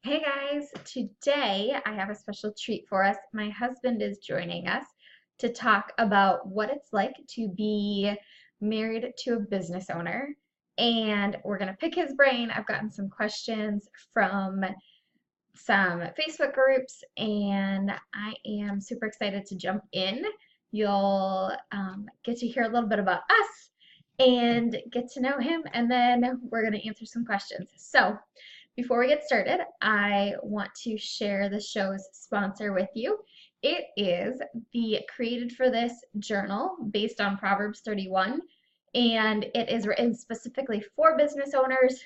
Hey guys, today I have a special treat for us. My husband is joining us to talk about what it's like to be married to a business owner. And we're going to pick his brain. I've gotten some questions from some Facebook groups, and I am super excited to jump in. You'll get to hear a little bit about us and get to know him, and then we're going to answer some questions. So, before we get started, I want to share the show's sponsor with you. It is the Created for This journal based on Proverbs 31, and it is written specifically for business owners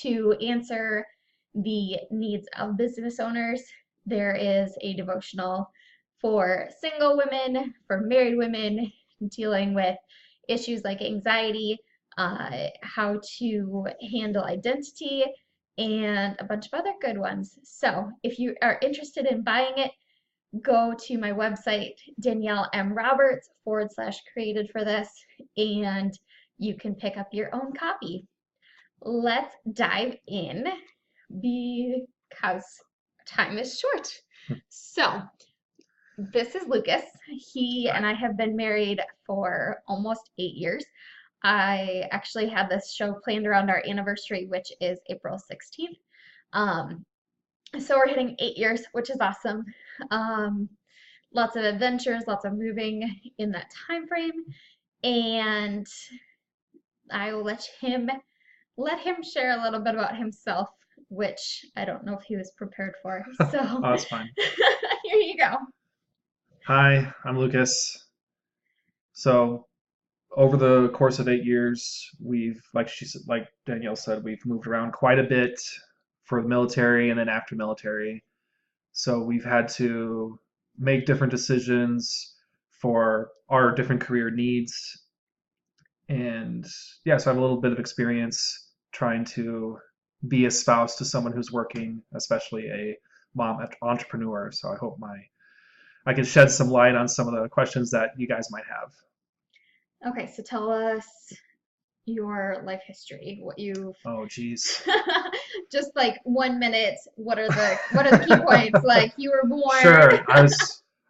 to answer the needs of business owners. There is a devotional for single women, for married women, dealing with issues like anxiety, how to handle identity, and a bunch of other good ones. So if you are interested in buying it, go to my website, Danielle M. Roberts /created for this, and you can pick up your own copy. Let's dive in because time is short. So, this is Lucas. He and I have been married for almost 8 years. I actually had this show planned around our anniversary, which is April 16th. Um, so we're hitting 8 years, which is awesome. Lots of adventures, lots of moving in that time frame, and I will let him share a little bit about himself, which I don't know if he was prepared for. So Oh, it's fine. here you go. Hi, I'm Lucas. So, over the course of 8 years, like Danielle said, we've moved around quite a bit for the military and then after military. So we've had to make different decisions for our different career needs. And yeah, so I have a little bit of experience trying to be a spouse to someone who's working, especially a mom entrepreneur. So I can shed some light on some of the questions that you guys might have. Okay, so tell us your life history, what you've Oh, geez. just like 1 minute, what are the key points? Like you were born. Sure.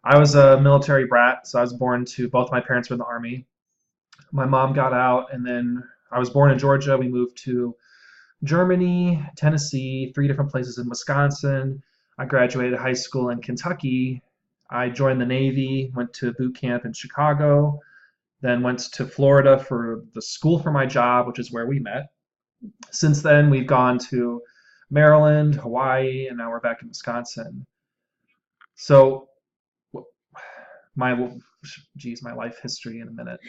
I was a military brat, so I was born to both my parents were in the army. My mom got out, and then I was born in Georgia. We moved to Germany, Tennessee, three different places in Wisconsin. I graduated high school in Kentucky. I joined the Navy, went to boot camp in Chicago, then went to Florida for the school for my job, which is where we met. Since then, we've gone to Maryland, Hawaii, and now we're back in Wisconsin. So, my my life history in a minute.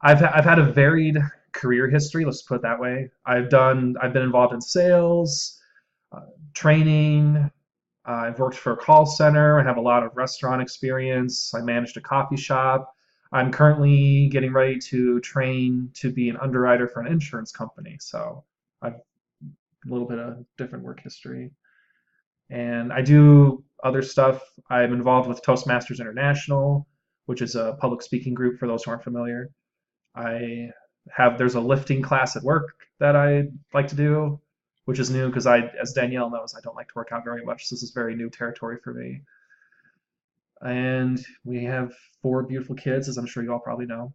I've had a varied career history. Let's put it that way. I've been involved in sales, uh, training. I've worked for a call center. I have a lot of restaurant experience. I managed a coffee shop. I'm currently getting ready to train to be an underwriter for an insurance company. So I've a little bit of different work history. And I do other stuff. I'm involved with Toastmasters International, which is a public speaking group for those who aren't familiar. There's a lifting class at work that I like to do, which is new because as Danielle knows, I don't like to work out very much. So this is very new territory for me. And we have four beautiful kids, as I'm sure you all probably know.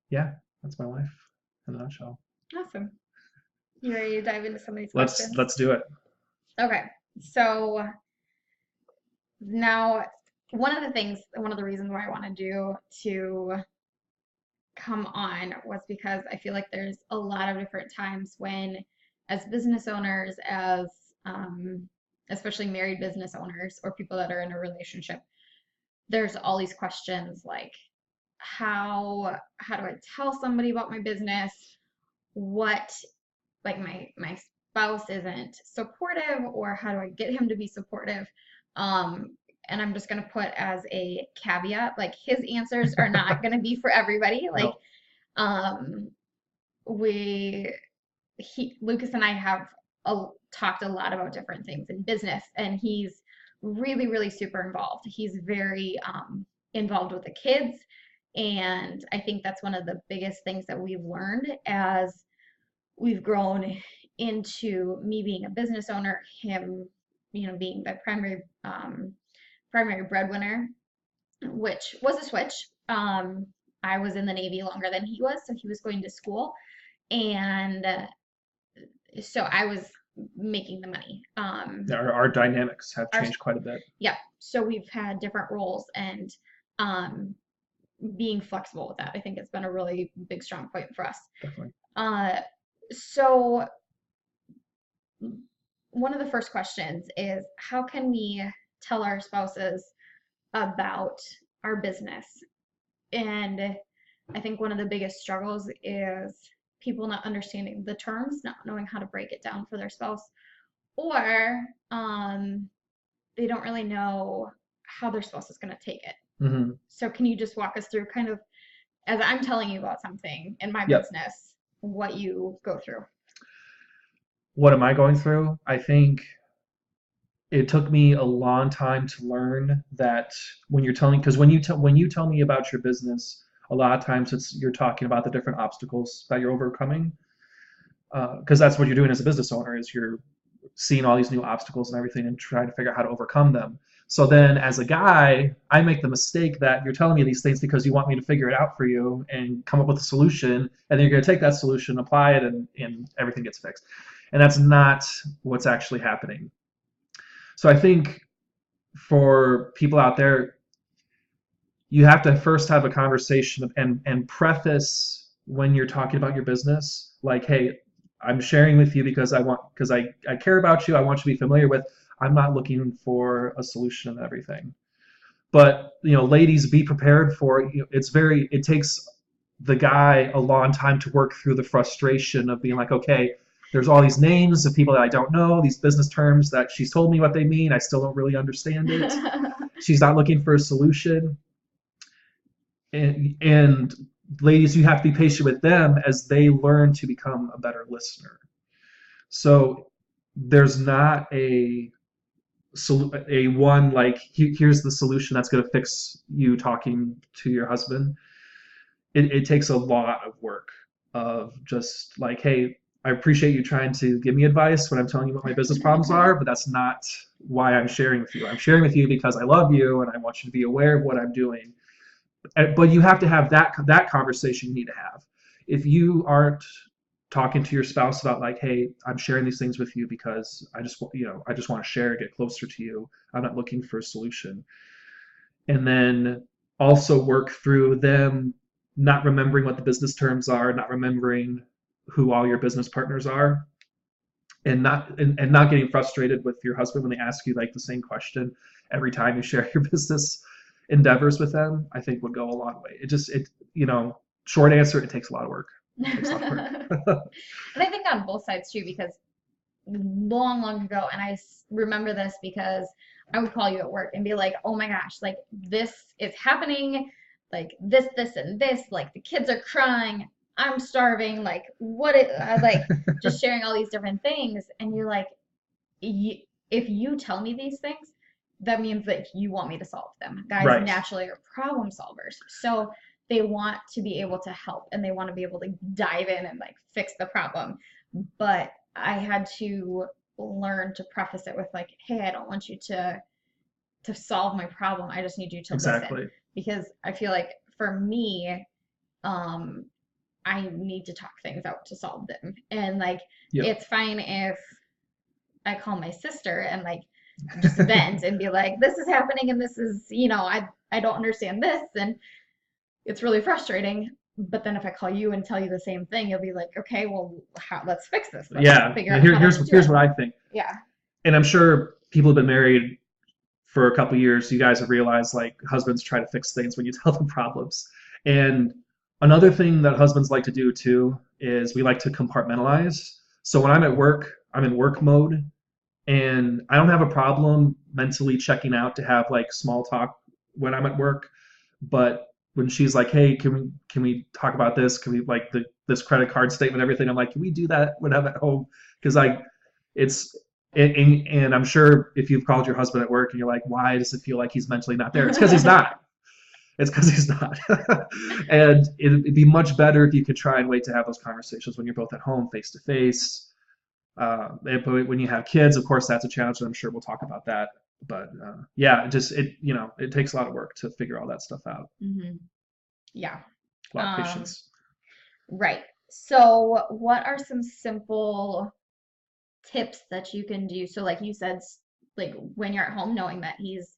Yeah, that's my life in a nutshell. Awesome. You ready to dive into some of these Let's questions? let's do it. Okay, so now one of the reasons why I wanted you to come on was because I feel like there's a lot of different times when, as business owners, as especially married business owners or people that are in a relationship, there's all these questions like how do I tell somebody about my business? What like my spouse isn't supportive, or how do I get him to be supportive? And I'm just gonna put as a caveat, like his answers are not gonna be for everybody. Like No. um, we Lucas and I have talked a lot about different things in business, and he's really, really super involved. He's very involved with the kids, and I think that's one of the biggest things that we've learned as we've grown into me being a business owner, him, being the primary breadwinner, which was a switch. I was in the Navy longer than he was, so he was going to school, and so I was making the money. Our dynamics have Our changed quite a bit. Yeah, so we've had different roles, and um, being flexible with that, I think it's been a really big strong point for us. Definitely. Uh, so one of the first questions is how can we tell our spouses about our business? And I think one of the biggest struggles is people not understanding the terms, not knowing how to break it down for their spouse, or they don't really know how their spouse is going to take it. Mm-hmm. So, can you just walk us through kind of as I'm telling you about something in my Yep. business, what you go through? What am I going through? I think it took me a long time to learn that when you're telling, because when you tell me about your business, a lot of times you're talking about the different obstacles that you're overcoming, because that's what you're doing as a business owner is you're seeing all these new obstacles and everything and trying to figure out how to overcome them. So then as a guy, I make the mistake that you're telling me these things because you want me to figure it out for you and come up with a solution, and then you're going to take that solution, apply it, and everything gets fixed. And that's not what's actually happening. So I think for people out there, you have to first have a conversation and preface when you're talking about your business, like, hey, I'm sharing with you because I care about you. I want you to be familiar with. I'm not looking for a solution of everything. But ladies, be prepared for it takes the guy a long time to work through the frustration of being like, okay, there's all these names of people that I don't know, these business terms that she's told me what they mean. I still don't really understand it. She's not looking for a solution. And ladies, you have to be patient with them as they learn to become a better listener. So there's not a one like here's the solution that's going to fix you talking to your husband. It takes a lot of work of just like, hey, I appreciate you trying to give me advice when I'm telling you what my business problems are, but that's not why I'm sharing with you. I'm sharing with you because I love you and I want you to be aware of what I'm doing. But you have to have that conversation you need to have. If you aren't talking to your spouse about like, hey, I'm sharing these things with you because I just want to share, get closer to you. I'm not looking for a solution. And then also work through them not remembering what the business terms are, not remembering who all your business partners are, and not getting frustrated with your husband when they ask you like the same question every time you share your business endeavors with them. I think would go a long way. Short answer, it takes a lot of work. It takes a lot of work. And I think on both sides too, because long, long ago, and I remember this because I would call you at work and be like, oh my gosh, like this is happening, like this, and this, like the kids are crying, I'm starving, like like just sharing all these different things. And you're like, if you tell me these things, that means that you want me to solve them. Guys Right. naturally are problem solvers. So they want to be able to help and they want to be able to dive in and like fix the problem. But I had to learn to preface it with like, hey, I don't want you to solve my problem. I just need you to Exactly. listen. Because I feel like for me, um, I need to talk things out to solve them. And like Yep. it's fine if I call my sister and like just vent and be like, this is happening and this is, I don't understand this and it's really frustrating. But then if I call you and tell you the same thing, you'll be like, okay, well, let's fix this. Let's figure out how to do here's it. what I think. Yeah. And I'm sure people have been married for a couple of years. You guys have realized like husbands try to fix things when you tell them problems. And another thing that husbands like to do too is we like to compartmentalize. So when I'm at work, I'm in work mode and I don't have a problem mentally checking out to have like small talk when I'm at work. But when she's like, "Hey, can we talk about this? Can we like this credit card statement, everything?" I'm like, "Can we do that when I'm at home?" Because it's and I'm sure if you've called your husband at work and you're like, "Why does it feel like he's mentally not there?" It's because he's not. It's because he's not. And it'd be much better if you could try and wait to have those conversations when you're both at home, face to face, But when you have kids, of course, that's a challenge, and I'm sure we'll talk about that. But yeah, it takes a lot of work to figure all that stuff out. Hmm. Yeah. A lot of Um, patience. right. So, what are some simple tips that you can do? So, like you said, like when you're at home, knowing that he's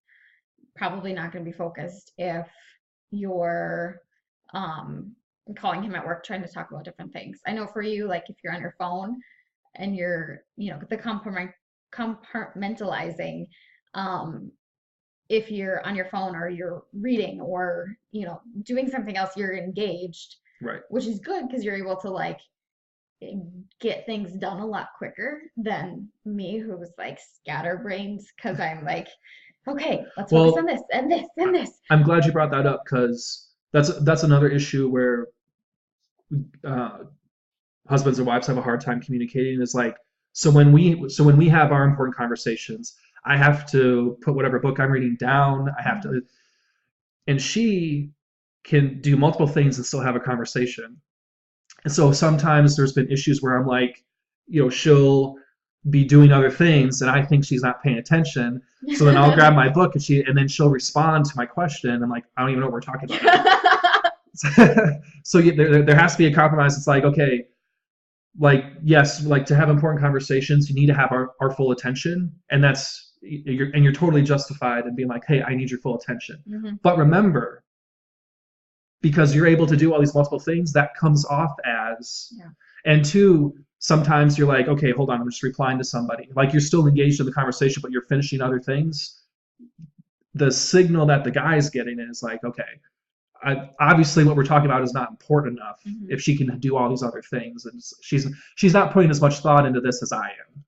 probably not going to be focused if you're um, calling him at work trying to talk about different things. I know for you, like if you're on your phone and you're, the compartmentalizing, um, if you're on your phone or you're reading or, doing something else, you're engaged, Right. which is good because you're able to like get things done a lot quicker than me who's like scatterbrained because I'm like, okay, let's focus on Well, this and this and this. I'm glad you brought that up because that's another issue where uh, husbands and wives have a hard time communicating. Is like so when we have our important conversations, I have to put whatever book I'm reading down. I have Mhm. to, and she can do multiple things and still have a conversation. And so sometimes there's been issues where I'm like, she'll be doing other things and I think she's not paying attention. So then I'll grab my book and then she'll respond to my question. I'm like, I don't even know what we're talking about anymore. So there has to be a compromise. It's like, okay, like, yes, like to have important conversations, you need to have our full attention. And you're totally justified in being like, hey, I need your full attention. Mhm. But remember, because you're able to do all these multiple things, that comes off as, Yeah. and two, sometimes you're like, okay, hold on, I'm just replying to somebody. Like you're still engaged in the conversation, but you're finishing other things. The signal that the guy's getting is like, okay, obviously what we're talking about is not important enough Mhm. if she can do all these other things, and she's not putting as much thought into this as I am,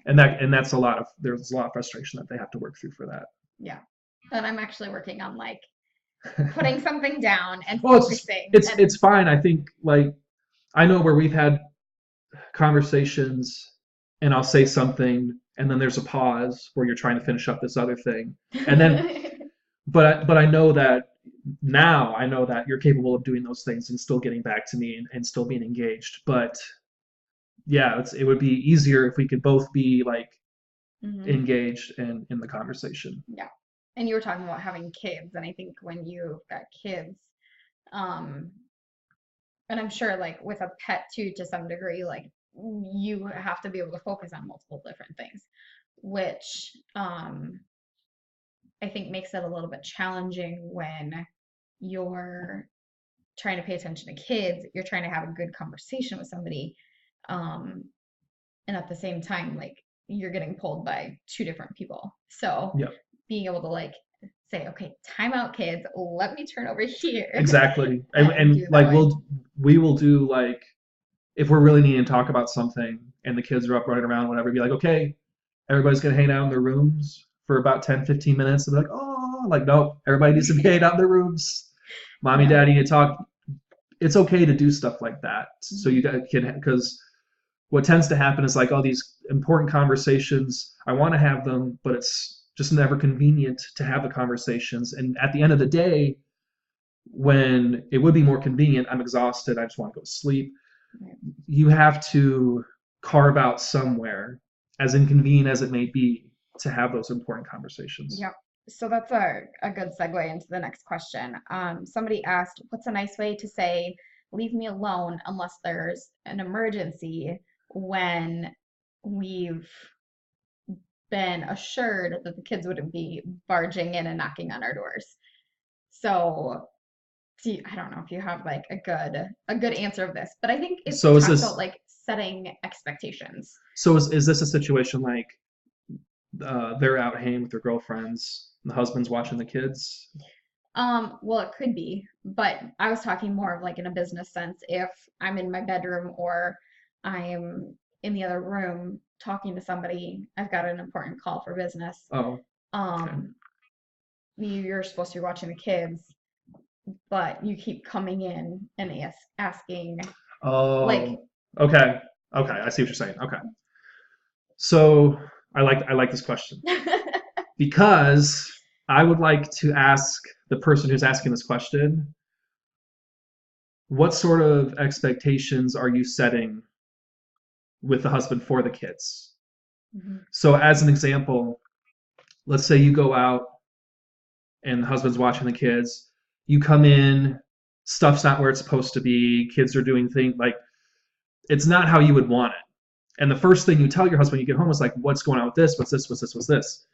Yeah. that's a lot of there's a lot of frustration that they have to work through for that. Yeah. And I'm actually working on like putting something down and Well, focusing and it's fine. I think like I know where we've had conversations and I'll say something and then there's a pause where you're trying to finish up this other thing. And then but I know that now I know that you're capable of doing those things and still getting back to me and still being engaged. But yeah, it would be easier if we could both be like Mhm. engaged in the conversation. Yeah. And you were talking about having kids, and I think when you've got kids, um, and I'm sure like with a pet too, to some degree, like you have to be able to focus on multiple different things, which I think makes it a little bit challenging when you're trying to pay attention to kids, you're trying to have a good conversation with somebody, um, and at the same time, like you're getting pulled by two different people. So Yeah, being able to like say, okay, time out, kids, let me turn over here exactly. and And do that like way. we will do like if we're really needing to talk about something and the kids are up running around, whatever, be like, okay, everybody's gonna hang out in their rooms for about 10, 15 minutes and be like, oh, like, no, everybody needs to be hanging out in their rooms. Mommy, Yeah. daddy need to talk. It's okay to do stuff like that. So Mhm. you can, because what tends to happen is like all these important conversations, I want to have them, but it's just never convenient to have the conversations. And at the end of the day, when it would be more convenient, I'm exhausted, I just want to go to sleep. Right. You have to carve out somewhere, as inconvenient as it may be, to have those important conversations. Yep. So that's a good segue into the next question. Somebody asked, what's a nice way to say, leave me alone unless there's an emergency when we've been assured that the kids wouldn't be barging in and knocking on our doors. So, I don't know if you have like a good answer of this, but I think it So is talks about this like setting expectations. is this a situation like they're out hanging with their girlfriends, the husband's watching the kids? Well, it could be, but I was talking more of like in a business sense. If I'm in my bedroom or I'm in the other room talking to somebody, I've got an important call for business. Oh, okay. Um, you're supposed to be watching the kids, but you keep coming in and asking, like, Oh, okay. Okay, I see what you're saying. Okay. So I like this question because I would like to ask the person who's asking this question, what sort of expectations are you setting with the husband for the kids. Mhm. So as an example, let's say you go out and the husband's watching the kids. You come in, stuff's not where it's supposed to be. Kids are doing things like it's not how you would want it. And the first thing you tell your husband when you get home is like, what's going on with this? What's this? What's this? What's this?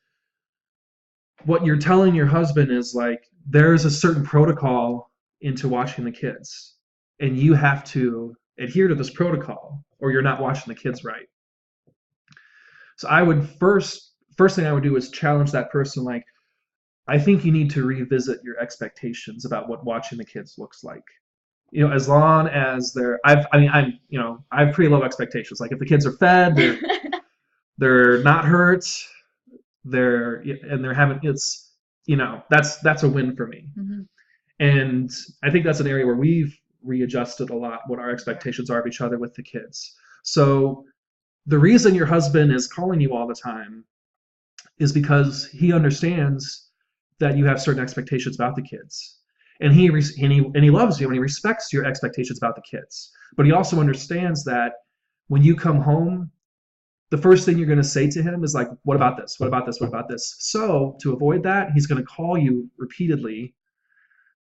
What you're telling your husband is like, there's a certain protocol into watching the kids, and you have to adhere to this protocol, or you're not watching the kids right. So I would first thing I would do is challenge that person like, I think you need to revisit your expectations about what watching the kids looks like. As long as I have pretty low expectations. Like if the kids are fed, they're not hurt, they're having that's a win for me. Mhm. And I think that's an area where we've readjusted a lot what our expectations are of each other with the kids. So the reason your husband is calling you all the time is because he understands that you have certain expectations about the kids, and he loves you and he respects your expectations about the kids. But he also understands that when you come home, the first thing you're going to say to him is like, "What about this? What about this? What about this?" So to avoid that, he's going to call you repeatedly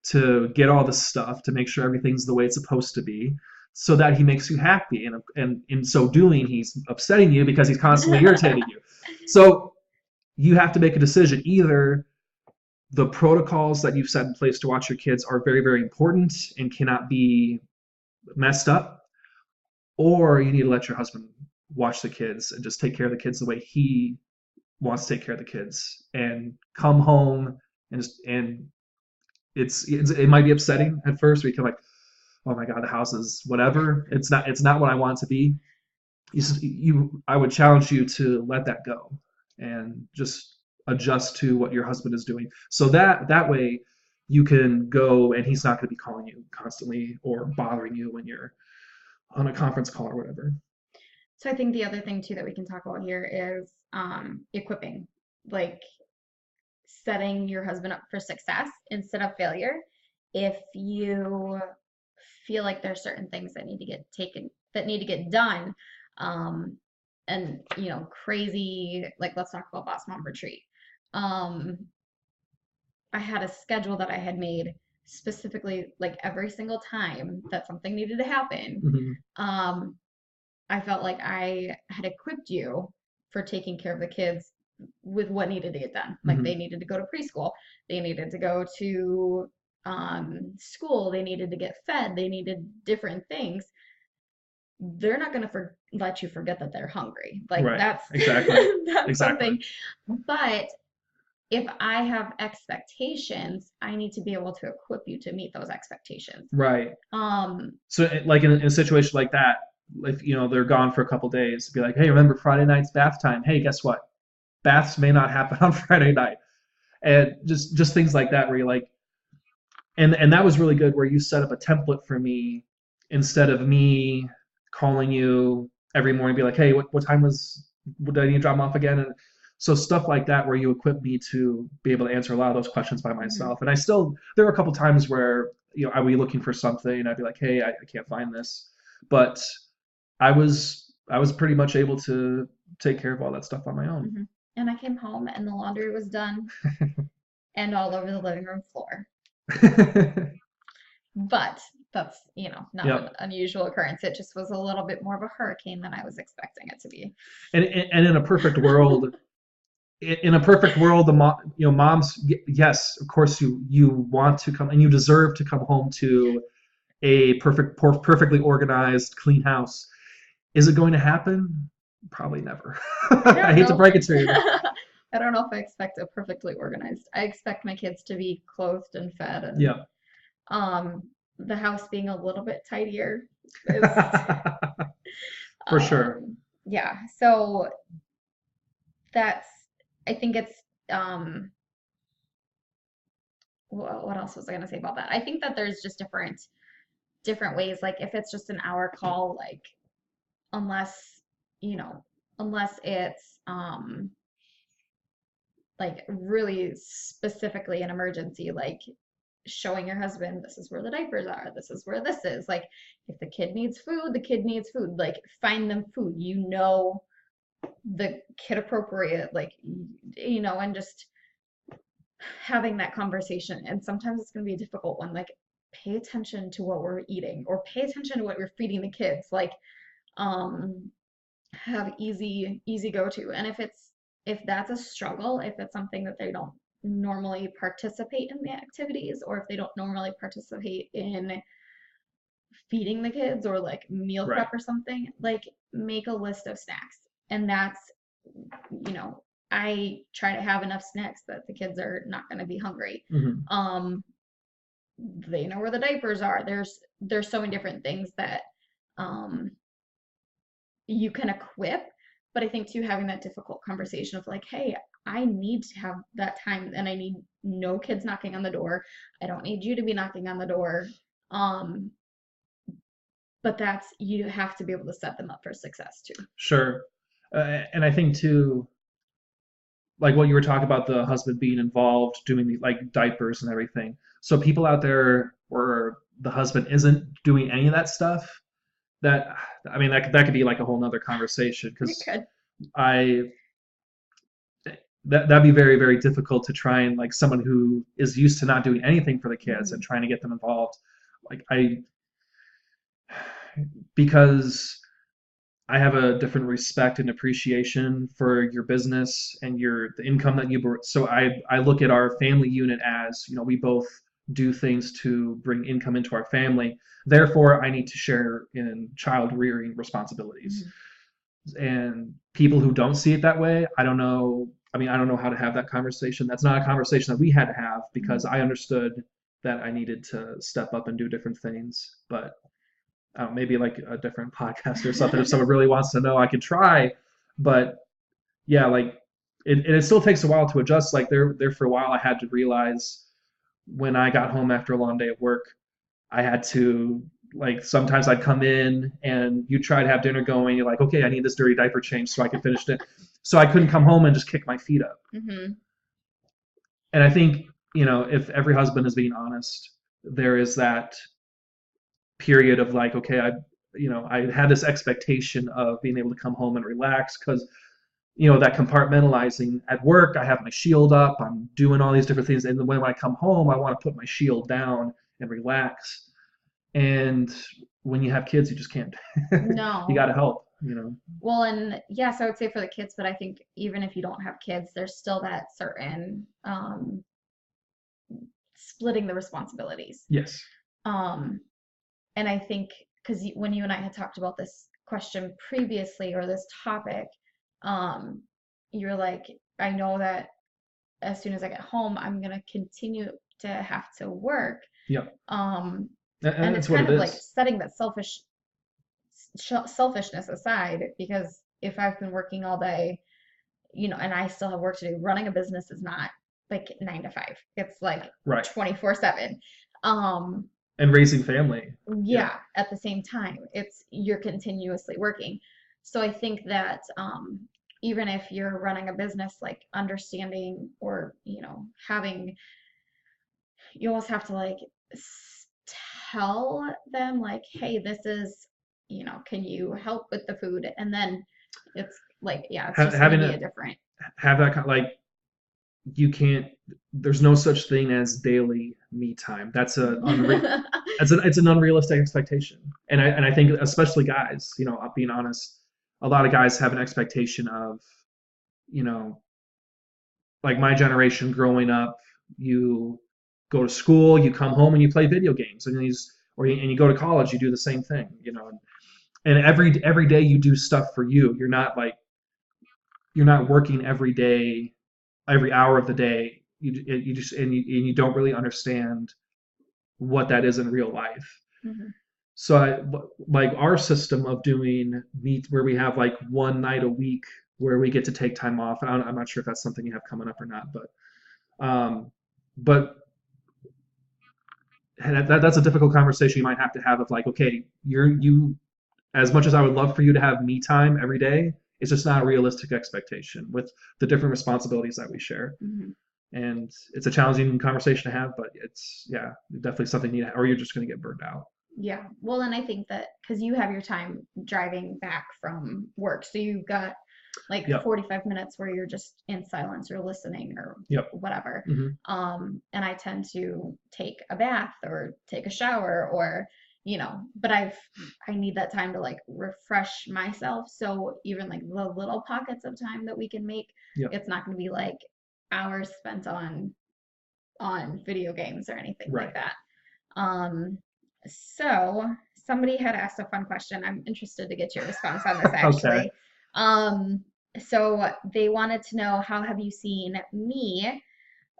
to get all this stuff to make sure everything's the way it's supposed to be, so that he makes you happy. And in so doing, he's upsetting you because he's constantly irritating you. So you have to make a decision. Either the protocols that you've set in place to watch your kids are very, very important and cannot be messed up, or you need to let your husband watch the kids and just take care of the kids the way he wants to take care of the kids, and come home and it might be upsetting at first. We can like, oh my god, the house is whatever. It's not what I want it to be. I would challenge you to let that go and just adjust to what your husband is doing, so that way you can go and he's not going to be calling you constantly or bothering you when you're on a conference call or whatever. So I think the other thing too that we can talk about here is equipping, like setting your husband up for success instead of failure. If you feel like there's certain things that need to get taken, that need to get done, um, and crazy, like let's talk about Boss Mom Retreat. Um, I had a schedule that I had made specifically, like every single time that something needed to happen. Mm-hmm. Um, I felt like I had equipped you for taking care of the kids with what needed to get done. Like Mm-hmm. they needed to go to preschool, they needed to go to school, they needed to get fed, they needed different things. They're not going to let you forget that they're hungry. Like Right. that's Exactly. that's Exactly. something. But if I have expectations, I need to be able to equip you to meet those expectations. Right. Um, So like in a situation like that, if they're gone for a couple days, be like, hey, remember Friday night's bath time? Hey, guess what? Baths may not happen on Friday night. And just things like that where you're like, and that was really good where you set up a template for me instead of me calling you every morning, be like, hey, what time did I need to drop them off again? And so stuff like that where you equip me to be able to answer a lot of those questions by mhm. myself. And there were a couple times where I would be looking for something, I'd be like, hey, I can't find this, but I was pretty much able to take care of all that stuff on my own. Hmm. And I came home and the laundry was done and all over the living room floor. But that's, not an Yep. unusual occurrence. It just was a little bit more of a hurricane than I was expecting it to be. And in a perfect world, the moms, yes, of course you want to come and you deserve to come home to a perfectly organized, clean house. Is it going to happen? Probably never. I I don't hate to know. break it to you. I don't know if I expect a perfectly organized. I expect my kids to be clothed and fed and Yeah. um the house being a little bit tidier is For sure. yeah. So that's I think it's um what else was I gonna say about that? I think that there's just different ways. Like if it's just an hour call, like unless you know unless it's like really specifically an emergency, like showing your husband this is where the diapers are, this is where this is. Like if the kid needs food, the kid needs food. Like find them food. You know the kid appropriate, like and just having that conversation. And sometimes it's going to be a difficult one. Like pay attention to what we're eating or pay attention to what we're feeding the kids. Like um have easy go to. And if that's a struggle, if it's something that they don't normally participate in the activities, or if they don't normally participate in feeding the kids or like meal Right. prep or something, like make a list of snacks. And that's, I try to have enough snacks that the kids are not going to be hungry. Hmm. Um, they know where the diapers are. There's so many different things that um you can equip. But I think too, having that difficult conversation of like, hey, I need to have that time and I need no kids knocking on the door. I don't need you to be knocking on the door. Um, but that's, you have to be able to set them up for success too. Sure. And I think too, like what you were talking about, the husband being involved, doing the like diapers and everything. So people out there where the husband isn't doing any of that stuff, that I mean that could be like a whole nother conversation It because could. I that'd be very, very difficult to try and like someone who is used to not doing anything for the kids and Mhm. trying to get them involved. Like I because I have a different respect and appreciation for your business and the income that you bring. So I look at our family unit as, we both do things to bring income into our family. Therefore, I need to share in child rearing responsibilities. Mhm. And people who don't see it that way, I don't know. I mean, I don't know how to have that conversation. That's not a conversation that we had to have because Mhm. I understood that I needed to step up and do different things. But maybe like a different podcast or something. If someone really wants to know, I could try. But yeah, like it still takes a while to adjust. Like there for a while, I had to realize when I got home after a long day of work, I had to like sometimes I'd come in and you try to have dinner going. You're like, okay, I need this dirty diaper change so I can finish it. So I couldn't come home and just kick my feet up. Mhm. And I think if every husband is being honest, there is that period of like, okay, I had this expectation of being able to come home and relax because that compartmentalizing at work, I have my shield up, I'm doing all these different things, and then when I come home, I want to put my shield down and relax. And when you have kids, you just can't. You got No. to help, Well, and yes, I would say for the kids, but I think even if you don't have kids, there's still that certain splitting the responsibilities. Yes. Um, and I think because when you and I had talked about this question previously or this topic, um, you're like, I know that as soon as I get home, I'm gonna continue to have to work. Yeah. Um, And and it's that's what kind it of like is. setting that selfishness aside because if I've been working all day, and I still have work to do, running a business is not like 9 to 5. It's like Right. 24/7. Um, And raising family. Yeah. yeah, at the same time, you're continuously working. So I think that even if you're running a business, like understanding or, having, you almost have to like tell them like, hey, this is, can you help with the food? And then it's like, yeah, it's just going to Having be a it different. have that kind like you can't. There's no such thing as daily me time. That's a it's an unrealistic expectation. And I think especially guys, being honest, a lot of guys have an expectation of, you know, like my generation growing up, you go to school, you come home and you play video games, and you go to college, you do the same thing, and every day you do stuff for you. You're not working every day, every hour of the day. You just and you don't really understand what that is in real life. Mhm. So like our system of doing meet where we have like one night a week where we get to take time off. And I'm not sure if that's something you have coming up or not, um, but that's a difficult conversation you might have to have of like, okay, you as much as I would love for you to have me time every day, it's just not a realistic expectation with the different responsibilities that we share. Mhm. And it's a challenging conversation to have, but it's, yeah, definitely something you need, or you're just going to get burned out. Yeah. Well, and I think that because you have your time driving back from work, so you've got like Yep. 45 minutes where you're just in silence or listening or Yep. whatever. Hmm. And I tend to take a bath or take a shower or, but I need that time to like refresh myself. So even like the little pockets of time that we can make, Yep. it's not going to be like hours spent on video games or anything like Right. that. Um, so somebody had asked a fun question. I'm interested to get your response on this Okay. actually. Um, so they wanted to know, how have you seen me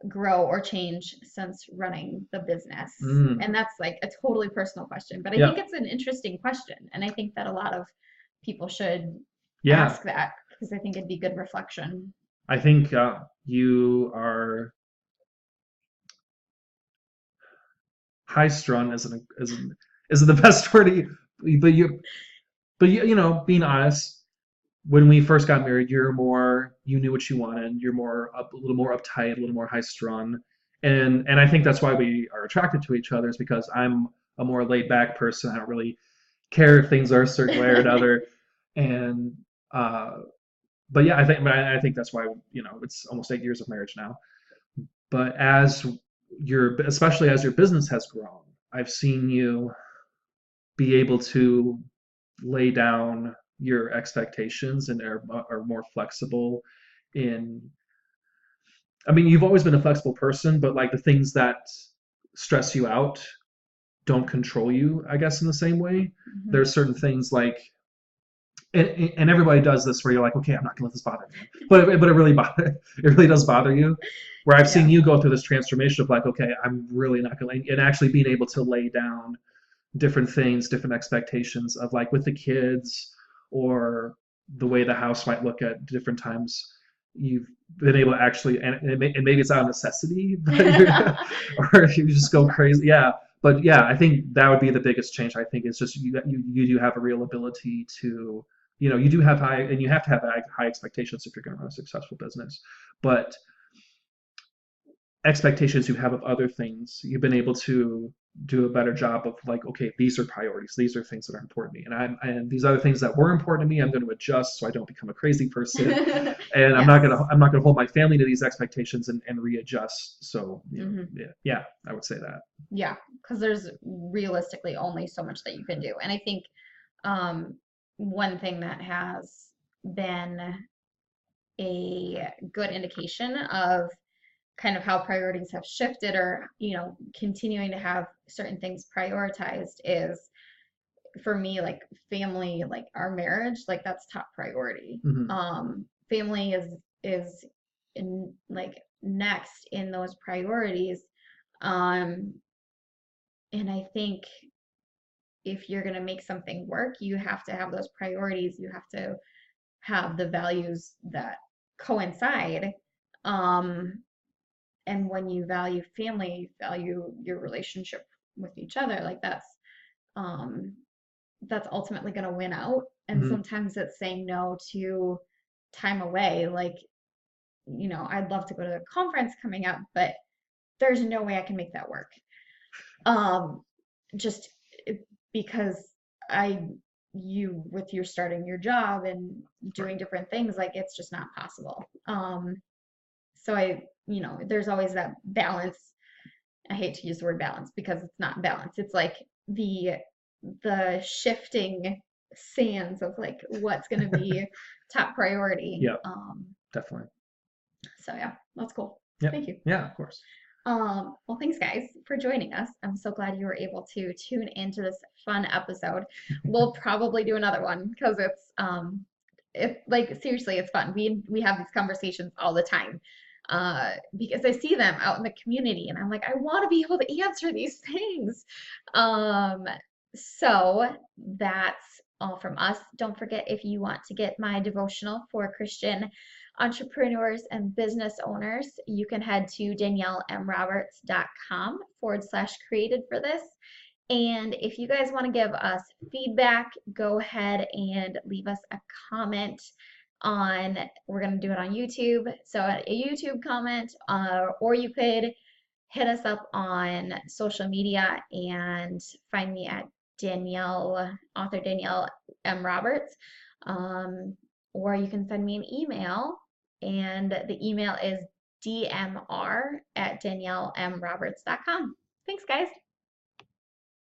grow or change since running the business? Mm. And that's like a totally personal question, but I think Yep. it's an interesting question. And I think that a lot of people should Yeah. ask that because I think it'd be good reflection. I think you are high strung isn't the best word. But being honest, when we first got married, you knew what you wanted. You're a little more uptight, a little more high strung, and I think that's why we are attracted to each other. Is because I'm a more laid back person. I don't really care if things are a certain way or another, and uh, but yeah, I think that's why it's almost 8 years of marriage now. But especially as your business has grown, I've seen you be able to lay down your expectations and are more flexible in. I mean, you've always been a flexible person, but like the things that stress you out don't control you, I guess, in the same way. Mhm. There's certain things like, and everybody does this where you're like, okay, I'm not gonna let this bother me, but it really does bother you. Where I've seen Yeah. you go through this transformation of like, okay, I'm really not gonna, and actually being able to lay down different things, different expectations of like with the kids or the way the house might look at different times. You've been able to actually, and maybe it's out of necessity, but or if you just go Right. crazy, yeah. But yeah, I think that would be the biggest change. I think is just you do have a real ability to, you do have high, and you have to have high expectations if you're going to run a successful business. But expectations you have of other things, you've been able to do a better job of like, okay, these are priorities, these are things that are important to me, and these other things that were important to me, I'm going to adjust so I don't become a crazy person, and Yes. I'm not going to hold my family to these expectations and readjust. So Hmm. yeah, I would say that. Yeah, because there's realistically only so much that you can do. And I think um, one thing that has been a good indication of kind of how priorities have shifted or, continuing to have certain things prioritized is for me, like family, like our marriage, like that's top priority. Hmm. Family is like next in those priorities. Um, and I think if you're going to make something work, you have to have those priorities. You have to have the values that coincide. Um, and when you value family, you value your relationship with each other. Like um, that's ultimately going to win out. And Hmm. sometimes it's saying no to time away. Like, I'd love to go to a conference coming up, but there's no way I can make that work. Um, just because I with your starting your job and Right. doing different things, like it's just not possible. So there's always that balance. I hate to use the word balance because it's not balance. It's like the shifting sands of like what's going to be top priority. Yep. Definitely. So yeah, that's cool. Yep. Thank you. Yeah, of course. Well, thanks guys for joining us. I'm so glad you were able to tune into this fun episode. We'll probably do another one because it like seriously, it's fun. We have these conversations all the time. Because I see them out in the community and I'm like, I want to be able to answer these things. Um, so that's all from us. Don't forget if you want to get my devotional for Christian entrepreneurs and business owners, you can head to daniellemroberts.com/created for this. And if you guys want to give us feedback, go ahead and leave us a comment on, we're going to do it on YouTube. So a YouTube comment, or you could hit us up on social media and find me at Danielle, author Danielle M. Roberts. Um, or you can send me an email, and the email is dmr@daniellemroberts.com. Thanks, guys.